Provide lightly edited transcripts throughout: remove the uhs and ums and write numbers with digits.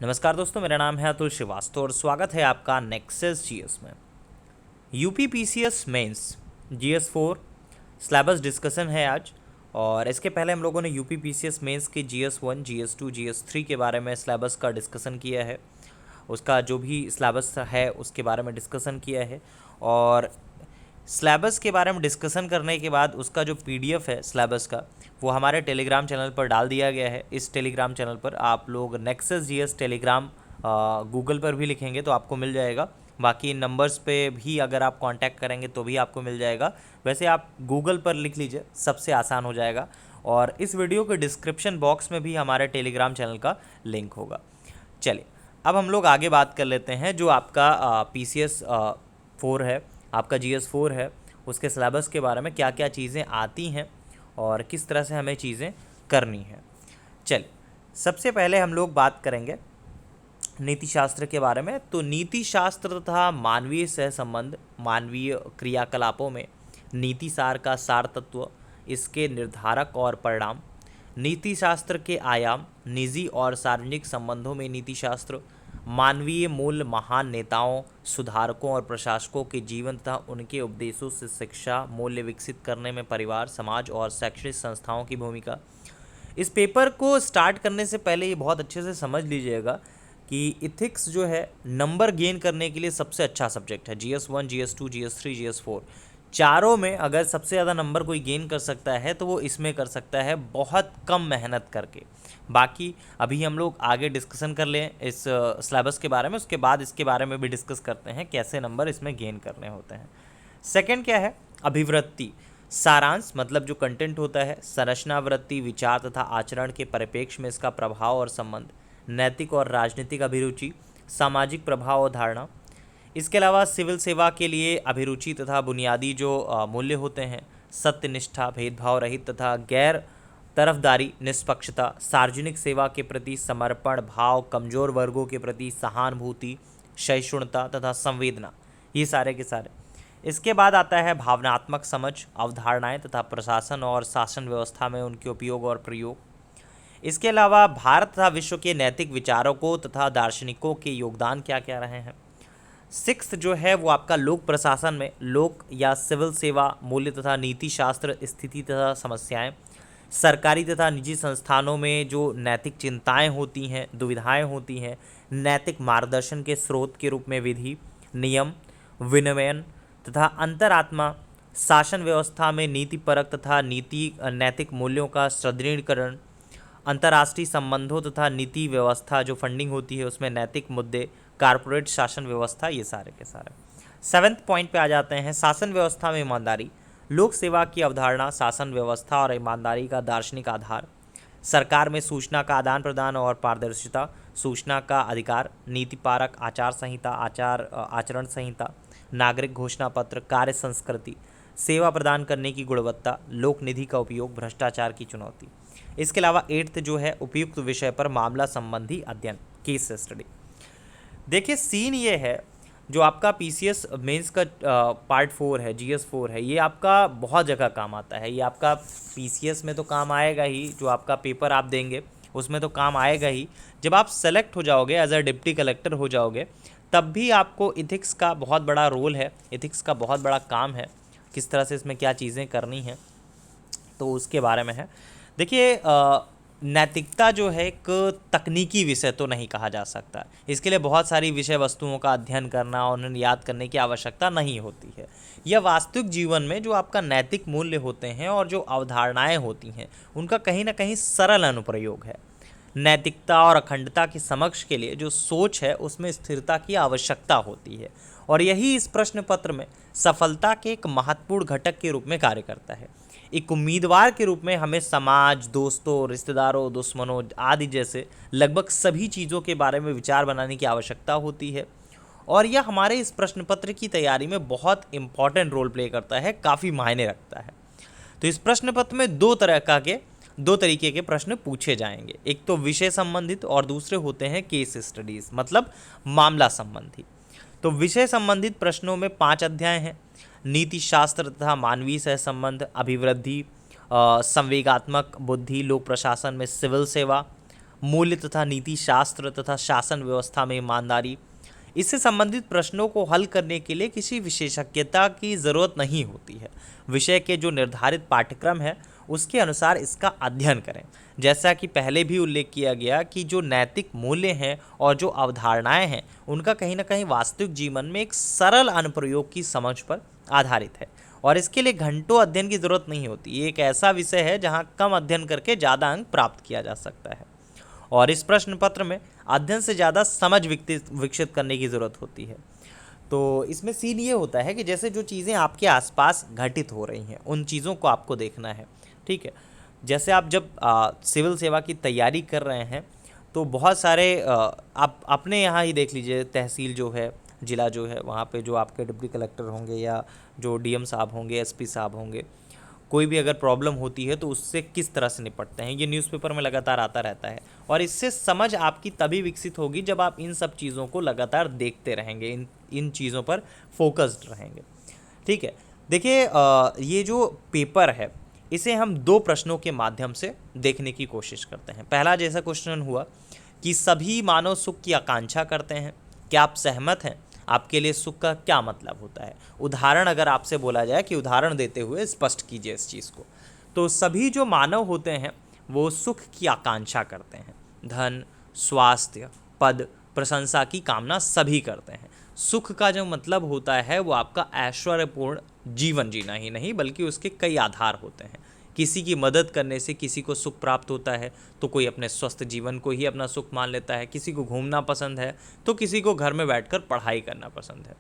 नमस्कार दोस्तों, मेरा नाम है अतुल श्रीवास्तव और स्वागत है आपका नेक्सस जीएस में। UP PCS mains GS 4 syllabus discussion है आज। और इसके पहले हम लोगों ने यूपी पीसीएस मेंस के जीएस 1, जीएस 2, जीएस 3 के बारे में सिलेबस का डिस्कशन किया है। उसका जो भी सिलेबस है उसके बारे में डिस्कशन किया है। और सिलेबस के बारे में डिस्कशन करने के बाद उसका जो पीडीएफ है सिलेबस का, वो हमारे टेलीग्राम चैनल पर डाल दिया गया है। इस टेलीग्राम चैनल पर आप लोग नेक्सस जीएस टेलीग्राम गूगल पर भी लिखेंगे तो आपको मिल जाएगा। बाकी नंबर्स पे भी अगर आप कांटेक्ट करेंगे तो भी आपको मिल जाएगा। वैसे आप गूगल पर लिख लीजिए, सबसे आसान हो जाएगा। और इस वीडियो के डिस्क्रिप्शन बॉक्स में भी हमारे टेलीग्राम चैनल का लिंक होगा। चलिए, अब हम लोग आगे बात कर लेते हैं। जो आपका पीसीएस 4 है, आपका जीएस 4 है, उसके सिलेबस के बारे में क्या क्या चीज़ें आती हैं और किस तरह से हमें चीज़ें करनी हैं। चलिए, सबसे पहले हम लोग बात करेंगे नीति शास्त्र के बारे में। तो नीति शास्त्र तथा मानवीय सह संबंध, मानवीय क्रियाकलापों में नीति सार का सार तत्व, इसके निर्धारक और परिणाम, नीति शास्त्र के आयाम, निजी और सार्वजनिक संबंधों में नीति शास्त्र, मानवीय मूल्य, महान नेताओं, सुधारकों और प्रशासकों के जीवन तथा उनके उपदेशों से शिक्षा मूल्य विकसित करने में परिवार, समाज और शैक्षणिक संस्थाओं की भूमिका। इस पेपर को स्टार्ट करने से पहले ये बहुत अच्छे से समझ लीजिएगा कि इथिक्स जो है नंबर गेन करने के लिए सबसे अच्छा सब्जेक्ट है। जीएस 1, जीएस 2, जीएस 3, जीएस 4, चारों में अगर सबसे ज़्यादा नंबर कोई गेन कर सकता है तो वो इसमें कर सकता है, बहुत कम मेहनत करके। बाकी अभी हम लोग आगे डिस्कशन कर लें इस सिलेबस के बारे में, उसके बाद इसके बारे में भी डिस्कस करते हैं कैसे नंबर इसमें गेन करने होते हैं। सेकंड क्या है? अभिवृत्ति, सारांश, मतलब जो कंटेंट होता है, संरचनावृत्ति, विचार तथा आचरण के परिप्रेक्ष्य में इसका प्रभाव और संबंध, नैतिक और राजनीतिक अभिरुचि, सामाजिक प्रभाव और धारणा। इसके अलावा सिविल सेवा के लिए अभिरुचि तथा बुनियादी जो मूल्य होते हैं, सत्यनिष्ठा, भेदभाव रहित तथा गैर तरफदारी, निष्पक्षता, सार्वजनिक सेवा के प्रति समर्पण भाव, कमजोर वर्गों के प्रति सहानुभूति, सहिष्णुता तथा संवेदना, ये सारे के सारे। इसके बाद आता है भावनात्मक समझ, अवधारणाएं तथा प्रशासन और शासन व्यवस्था में उनके उपयोग और प्रयोग। इसके अलावा भारत तथा विश्व के नैतिक विचारकों तथा दार्शनिकों के योगदान क्या क्या रहे हैं। सिक्स्थ जो है वो आपका लोक प्रशासन में लोक या सिविल सेवा मूल्य तथा नीति शास्त्र, स्थिति तथा समस्याएं, सरकारी तथा निजी संस्थानों में जो नैतिक चिंताएं होती हैं, दुविधाएं होती हैं, नैतिक मार्गदर्शन के स्रोत के रूप में विधि, नियम, विनियमन तथा अंतरात्मा, शासन व्यवस्था में नीतिपरक तथा नीति नैतिक मूल्यों का सुदृढ़ीकरण, अंतर्राष्ट्रीय संबंधों तथा नीति व्यवस्था जो फंडिंग होती है उसमें नैतिक मुद्दे, कारपोरेट शासन व्यवस्था, ये सारे के सारे। सेवेंथ पॉइंट पे आ जाते हैं, शासन व्यवस्था में ईमानदारी, लोक सेवा की अवधारणा, शासन व्यवस्था और ईमानदारी का दार्शनिक आधार, सरकार में सूचना का आदान प्रदान और पारदर्शिता, सूचना का अधिकार, नीतिपारक, आचार संहिता, आचरण संहिता, नागरिक घोषणा पत्र, कार्य संस्कृति, सेवा प्रदान करने की गुणवत्ता, लोक निधि का उपयोग, भ्रष्टाचार की चुनौती। इसके अलावा एट्थ जो है उपयुक्त विषय पर मामला संबंधी अध्ययन, केस स्टडी। देखिए, सीन ये है, जो आपका पीसीएस मेंस का पार्ट 4 है, जीएस 4 है, ये आपका बहुत जगह काम आता है। ये आपका पीसीएस में तो काम आएगा ही, जो आपका पेपर आप देंगे उसमें तो काम आएगा ही। जब आप सेलेक्ट हो जाओगे एज अ डिप्टी कलेक्टर हो जाओगे, तब भी आपको इथिक्स का बहुत बड़ा रोल है, इथिक्स का बहुत बड़ा काम है, किस तरह से इसमें क्या चीज़ें करनी हैं, तो उसके बारे में है। देखिए, नैतिकता जो है एक तकनीकी विषय तो नहीं कहा जा सकता। इसके लिए बहुत सारी विषय वस्तुओं का अध्ययन करना और उन्हें याद करने की आवश्यकता नहीं होती है। यह वास्तविक जीवन में जो आपका नैतिक मूल्य होते हैं और जो अवधारणाएं होती हैं उनका कहीं ना कहीं सरल अनुप्रयोग है। नैतिकता और अखंडता की समक्ष के लिए जो सोच है उसमें स्थिरता की आवश्यकता होती है, और यही इस प्रश्न पत्र में सफलता के एक महत्वपूर्ण घटक के रूप में कार्य करता है। एक उम्मीदवार के रूप में हमें समाज, दोस्तों, रिश्तेदारों, दुश्मनों आदि जैसे लगभग सभी चीज़ों के बारे में विचार बनाने की आवश्यकता होती है, और यह हमारे इस प्रश्न पत्र की तैयारी में बहुत इंपॉर्टेंट रोल प्ले करता है, काफ़ी मायने रखता है। तो इस प्रश्न पत्र में दो तरीके के प्रश्न पूछे जाएंगे। एक तो विषय संबंधित और दूसरे होते हैं केस स्टडीज, मतलब मामला संबंधी। तो विषय संबंधित प्रश्नों में 5 अध्याय हैं। नीति शास्त्र तथा मानवीय सहसंबंध, अभिवृद्धि, संवेगात्मक बुद्धि, लोक प्रशासन में सिविल सेवा, मूल्य तथा नीति शास्त्र तथा शासन व्यवस्था में ईमानदारी। इससे संबंधित प्रश्नों को हल करने के लिए किसी विशेषज्ञता की ज़रूरत नहीं होती है। विषय के जो निर्धारित पाठ्यक्रम है उसके अनुसार इसका अध्ययन करें। जैसा कि पहले भी उल्लेख किया गया कि जो नैतिक मूल्य हैं और जो अवधारणाएं हैं उनका कहीं ना कहीं वास्तविक जीवन में एक सरल अनुप्रयोग की समझ पर आधारित है और इसके लिए घंटों अध्ययन की ज़रूरत नहीं होती। ये एक ऐसा विषय है जहाँ कम अध्ययन करके ज़्यादा अंक प्राप्त किया जा सकता है और इस प्रश्न पत्र में अध्ययन से ज़्यादा समझ विकसित करने की ज़रूरत होती है। तो इसमें सीन ये होता है कि जैसे जो चीज़ें आपके आसपास घटित हो रही हैं उन चीज़ों को आपको देखना है, ठीक है। जैसे आप जब सिविल सेवा की तैयारी कर रहे हैं तो बहुत सारे आप अपने यहाँ ही देख लीजिए, तहसील जो है, ज़िला जो है, वहाँ पे जो आपके डिप्टी कलेक्टर होंगे या जो डीएम साहब होंगे, एसपी साहब होंगे, कोई भी अगर प्रॉब्लम होती है तो उससे किस तरह से निपटते हैं, ये न्यूज़पेपर में लगातार आता रहता है और इससे समझ आपकी तभी विकसित होगी जब आप इन सब चीज़ों को लगातार देखते रहेंगे, इन चीज़ों पर फोकस्ड रहेंगे, ठीक है। देखिए ये जो पेपर है इसे हम 2 प्रश्नों के माध्यम से देखने की कोशिश करते हैं। पहला जैसा क्वेश्चन हुआ कि सभी मानव सुख की आकांक्षा करते हैं, क्या आप सहमत हैं? आपके लिए सुख का क्या मतलब होता है? उदाहरण अगर आपसे बोला जाए कि उदाहरण देते हुए स्पष्ट कीजिए इस चीज़ को, तो सभी जो मानव होते हैं वो सुख की आकांक्षा करते हैं। धन, स्वास्थ्य, पद, प्रशंसा की कामना सभी करते हैं। सुख का जो मतलब होता है वो आपका ऐश्वर्यपूर्ण जीवन जीना ही नहीं बल्कि उसके कई आधार होते हैं। किसी की मदद करने से किसी को सुख प्राप्त होता है तो कोई अपने स्वस्थ जीवन को ही अपना सुख मान लेता है, किसी को घूमना पसंद है तो किसी को घर में बैठकर पढ़ाई करना पसंद है।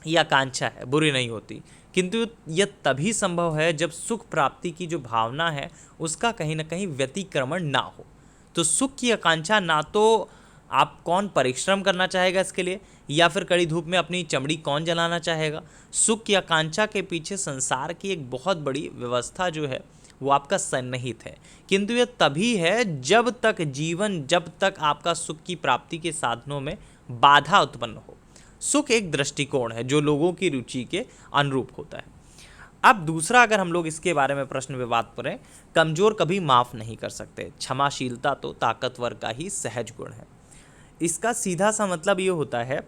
ये आकांक्षा है, बुरी नहीं होती, किंतु यह तभी संभव है जब सुख प्राप्ति की जो भावना है उसका कहीं ना कहीं व्यतिक्रमण ना हो। तो सुख की आकांक्षा ना तो आप कौन परिश्रम करना चाहेगा इसके लिए या फिर कड़ी धूप में अपनी चमड़ी कौन जलाना चाहेगा। सुख की आकांक्षा के पीछे संसार की एक बहुत बड़ी व्यवस्था जो है वो आपका सन्निहित है, किंतु यह तभी है जब तक आपका सुख की प्राप्ति के साधनों में बाधा उत्पन्न हो। सुख एक दृष्टिकोण है जो लोगों की रुचि के अनुरूप होता है। अब दूसरा अगर हम लोग इसके बारे में प्रश्न विवाद करें, कमजोर कभी माफ़ नहीं कर सकते, क्षमाशीलता तो ताकतवर का ही सहज गुण है। इसका सीधा सा मतलब ये होता है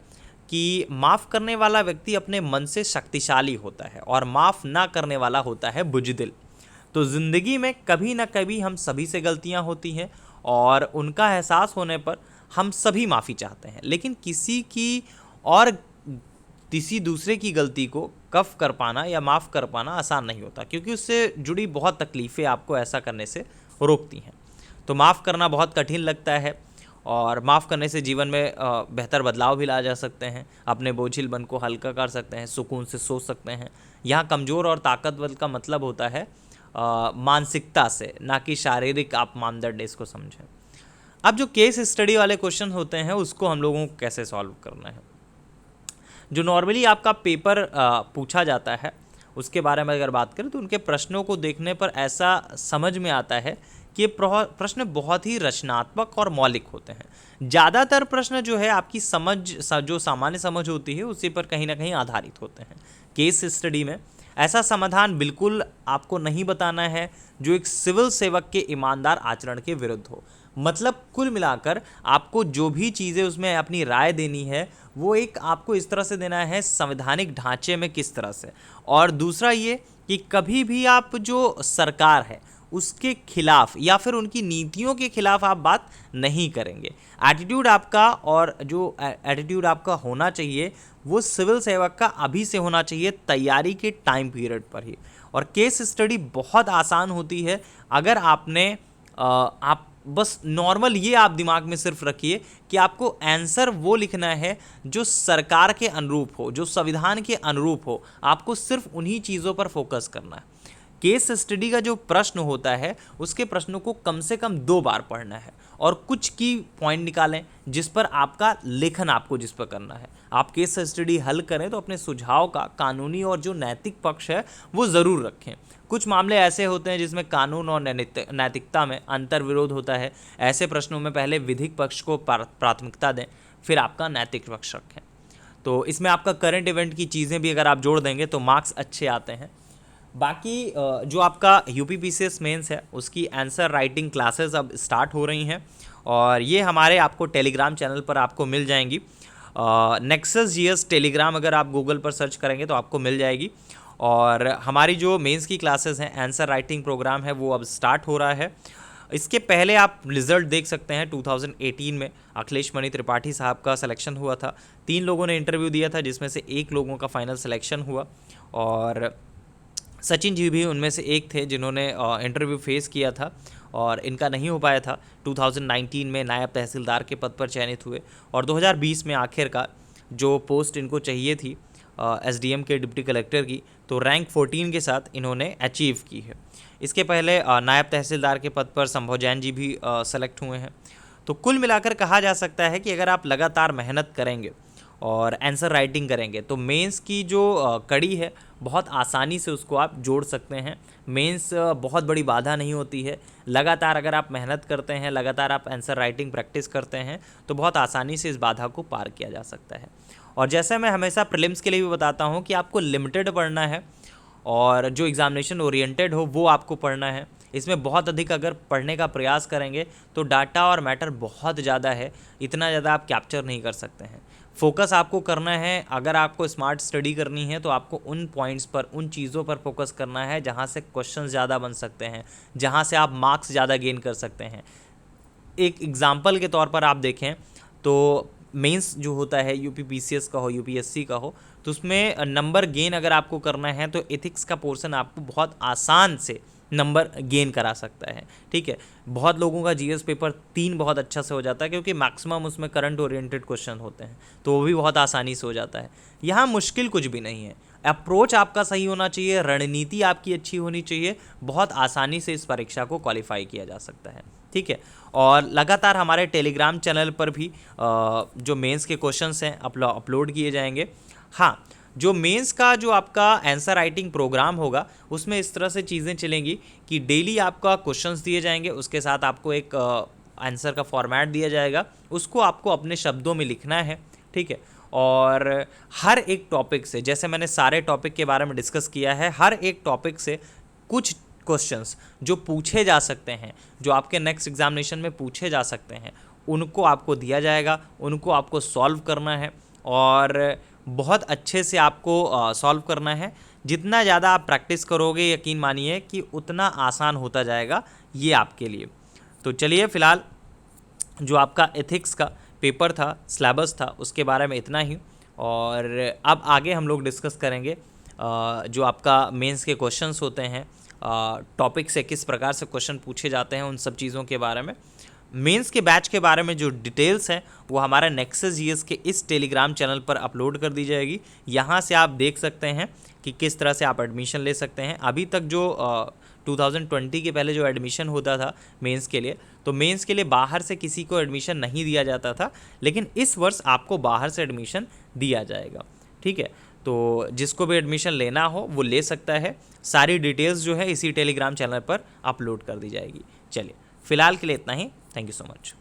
कि माफ़ करने वाला व्यक्ति अपने मन से शक्तिशाली होता है और माफ़ ना करने वाला होता है बुज़दिल। तो ज़िंदगी में कभी ना कभी हम सभी से गलतियां होती हैं और उनका एहसास होने पर हम सभी माफ़ी चाहते हैं, लेकिन किसी दूसरे की गलती को कफ कर पाना या माफ़ कर पाना आसान नहीं होता, क्योंकि उससे जुड़ी बहुत तकलीफ़ें आपको ऐसा करने से रोकती हैं। तो माफ़ करना बहुत कठिन लगता है और माफ़ करने से जीवन में बेहतर बदलाव भी ला जा सकते हैं, अपने बोझिलपन को हल्का कर सकते हैं, सुकून से सो सकते हैं। यहाँ कमज़ोर और ताकतवर का मतलब होता है मानसिकता से, ना कि शारीरिक आप मानदंड इसको समझें। अब जो केस स्टडी वाले क्वेश्चन होते हैं उसको हम लोगों को कैसे सॉल्व करना है। जो नॉर्मली आपका पेपर पूछा जाता है उसके बारे में अगर बात करें तो उनके प्रश्नों को देखने पर ऐसा समझ में आता है कि ये प्रश्न बहुत ही रचनात्मक और मौलिक होते हैं। ज़्यादातर प्रश्न जो है आपकी जो सामान्य समझ होती है उसी पर कहीं ना कहीं आधारित होते हैं। केस स्टडी में ऐसा समाधान बिल्कुल आपको नहीं बताना है जो एक सिविल सेवक के ईमानदार आचरण के विरुद्ध हो। मतलब कुल मिलाकर आपको जो भी चीज़ें उसमें अपनी राय देनी है वो एक आपको इस तरह से देना है संवैधानिक ढांचे में किस तरह से, और दूसरा ये कि कभी भी आप जो सरकार है उसके खिलाफ या फिर उनकी नीतियों के खिलाफ आप बात नहीं करेंगे। एटीट्यूड आपका और जो एटीट्यूड आपका होना चाहिए वो सिविल सेवक का अभी से होना चाहिए, तैयारी के टाइम पीरियड पर ही। और केस स्टडी बहुत आसान होती है अगर आप बस नॉर्मल ये आप दिमाग में सिर्फ रखिए कि आपको आंसर वो लिखना है जो सरकार के अनुरूप हो, जो संविधान के अनुरूप हो। आपको सिर्फ उन्हीं चीज़ों पर फोकस करना है। केस स्टडी का जो प्रश्न होता है उसके प्रश्नों को कम से कम 2 बार पढ़ना है और कुछ की पॉइंट निकालें जिस पर आपका लेखन आपको जिस पर करना है। आप केस स्टडी हल करें तो अपने सुझाव का कानूनी और जो नैतिक पक्ष है वो ज़रूर रखें। कुछ मामले ऐसे होते हैं जिसमें कानून और नैतिकता में अंतर विरोध होता है। ऐसे प्रश्नों में पहले विधिक पक्ष को प्राथमिकता दें, फिर आपका नैतिक पक्ष रखें। तो इसमें आपका करंट इवेंट की चीज़ें भी अगर आप जोड़ देंगे तो मार्क्स अच्छे आते हैं। बाकी जो आपका यूपी पीसीएस मेंस है उसकी आंसर राइटिंग क्लासेस अब स्टार्ट हो रही हैं और ये हमारे आपको टेलीग्राम चैनल पर आपको मिल जाएंगी। नेक्सस जीएस टेलीग्राम अगर आप गूगल पर सर्च करेंगे तो आपको मिल जाएगी। और हमारी जो मेंस की क्लासेस हैं, आंसर राइटिंग प्रोग्राम है, वो अब स्टार्ट हो रहा है। इसके पहले आप रिजल्ट देख सकते हैं 2018 में अखिलेश मणि त्रिपाठी साहब का सिलेक्शन हुआ था। 3 लोगों ने इंटरव्यू दिया था जिसमें से 1 लोगों का फाइनल सिलेक्शन हुआ, और सचिन जी भी उनमें से एक थे जिन्होंने इंटरव्यू फेस किया था और इनका नहीं हो पाया था। 2019 में नायब तहसीलदार के पद पर चयनित हुए और 2020 में आखिरकार जो पोस्ट इनको चाहिए थी एसडीएम के डिप्टी कलेक्टर की, तो रैंक 14 के साथ इन्होंने अचीव की है। इसके पहले नायब तहसीलदार के पद पर संभव जैन जी भी सेलेक्ट हुए हैं। तो कुल मिलाकर कहा जा सकता है कि अगर आप लगातार मेहनत करेंगे और आंसर राइटिंग करेंगे तो मेंस की जो कड़ी है बहुत आसानी से उसको आप जोड़ सकते हैं। मेंस बहुत बड़ी बाधा नहीं होती है। लगातार अगर आप मेहनत करते हैं, लगातार आप आंसर राइटिंग प्रैक्टिस करते हैं तो बहुत आसानी से इस बाधा को पार किया जा सकता है। और जैसे मैं हमेशा प्रीलिम्स के लिए भी बताता हूँ कि आपको लिमिटेड पढ़ना है और जो एग्जामिनेशन ओरिएंटेड हो वो आपको पढ़ना है। इसमें बहुत अधिक अगर पढ़ने का प्रयास करेंगे तो डाटा और मैटर बहुत ज़्यादा है, इतना ज़्यादा आप कैप्चर नहीं कर सकते हैं। फोकस आपको करना है, अगर आपको स्मार्ट स्टडी करनी है तो आपको उन पॉइंट्स पर, उन चीज़ों पर फोकस करना है जहाँ से क्वेश्चन ज़्यादा बन सकते हैं, जहाँ से आप मार्क्स ज़्यादा गेन कर सकते हैं। एक एग्जाम्पल के तौर पर आप देखें तो मेंस जो होता है यूपीपीसीएस का हो, यूपीएससी का हो, तो उसमें नंबर गेन अगर आपको करना है तो एथिक्स का पोर्शन आपको बहुत आसान से नंबर गेन करा सकता है। ठीक है, बहुत लोगों का जीएस पेपर 3 बहुत अच्छा से हो जाता है क्योंकि मैक्सिमम उसमें करंट ओरिएंटेड क्वेश्चन होते हैं, तो वो भी बहुत आसानी से हो जाता है। यहाँ मुश्किल कुछ भी नहीं है, अप्रोच आपका सही होना चाहिए, रणनीति आपकी अच्छी होनी चाहिए, बहुत आसानी से इस परीक्षा को क्वालिफाई किया जा सकता है। ठीक है, और लगातार हमारे टेलीग्राम चैनल पर भी जो मेंस के क्वेश्चंस हैं अपलोड किए जाएंगे। हाँ, जो मेंस का जो आपका आंसर राइटिंग प्रोग्राम होगा उसमें इस तरह से चीज़ें चलेंगी कि डेली आपका क्वेश्चंस दिए जाएंगे, उसके साथ आपको एक आंसर का फॉर्मेट दिया जाएगा, उसको आपको अपने शब्दों में लिखना है। ठीक है, और हर एक टॉपिक से, जैसे मैंने सारे टॉपिक के बारे में डिस्कस किया है, हर एक टॉपिक से कुछ क्वेश्चंस जो पूछे जा सकते हैं, जो आपके नेक्स्ट एग्जामिनेशन में पूछे जा सकते हैं, उनको आपको दिया जाएगा, उनको आपको सॉल्व करना है और बहुत अच्छे से आपको सॉल्व करना है। जितना ज़्यादा आप प्रैक्टिस करोगे यकीन मानिए कि उतना आसान होता जाएगा ये आपके लिए। तो चलिए, फ़िलहाल जो आपका एथिक्स का पेपर था, सिलेबस था, उसके बारे में इतना ही, और अब आगे हम लोग डिस्कस करेंगे जो आपका मेंस के क्वेश्चंस होते हैं, टॉपिक से किस प्रकार से क्वेश्चन पूछे जाते हैं, उन सब चीज़ों के बारे में। मेंस के बैच के बारे में जो डिटेल्स हैं वो हमारे नेक्सस जीएस के इस टेलीग्राम चैनल पर अपलोड कर दी जाएगी। यहाँ से आप देख सकते हैं कि किस तरह से आप एडमिशन ले सकते हैं। अभी तक जो 2020 के पहले जो एडमिशन होता था मेंस के लिए, तो मेंस के लिए बाहर से किसी को एडमिशन नहीं दिया जाता था, लेकिन इस वर्ष आपको बाहर से एडमिशन दिया जाएगा। ठीक है, तो जिसको भी एडमिशन लेना हो वो ले सकता है। सारी डिटेल्स जो है इसी टेलीग्राम चैनल पर अपलोड कर दी जाएगी। चलिए, फ़िलहाल के लिए इतना ही। Thank you so much.